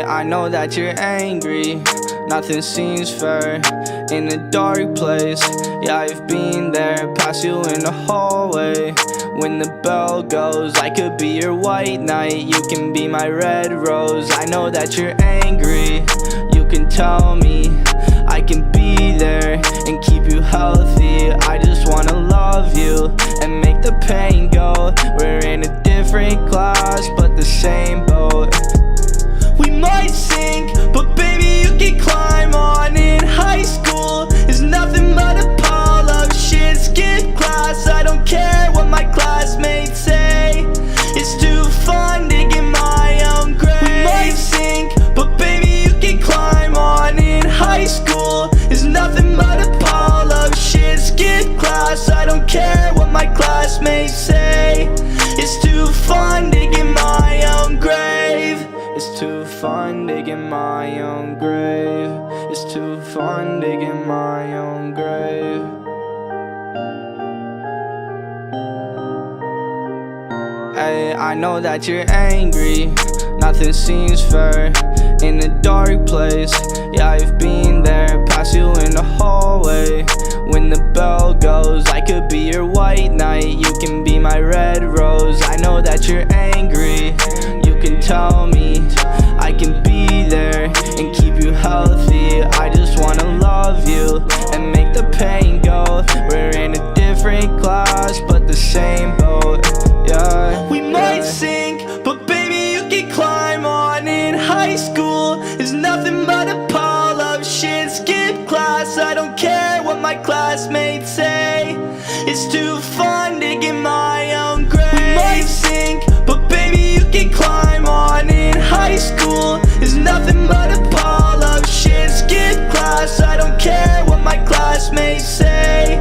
I know that you're angry, nothing seems fair in a dark place. Yeah, I've been there, past you in the hallway. When the bell goes, I could be your white knight, you can be my red rose. I know that you're angry, you can tell me I can be there and keep you healthy. I just wanna love you and make the pain go. We're in a different class, but the same boat. We might sink, but baby you can climb on. In high school is nothing but a pile of shit. Skip class, I don't care what my classmates say. It's too fun digging my own grave. We might sink, but baby you can climb on. In high school is nothing but a pile of shit. Skip class, I don't care what my classmates say. It's too fun digging my own grave. It's too fun digging my own grave. It's too fun digging my own grave. Hey, I know that you're angry, nothing seems fair in a dark place. Yeah, I've been there, past you in the hallway. When the bell goes, I could be your white knight, you can be my red rose. I know that you're angry, you can tell me I can be there and keep you healthy. I just wanna love you and make the pain go. We're in a different class, but the same boat. Yeah, we might sink, but baby you can climb on. In high school is nothing but a pile of shit. Skip class, I don't care what my classmates say. It's too fun digging my own grave. We might sink, but baby you can climb on. In high school is nothing but a pile of shit. Skip class, I don't care what my classmates say.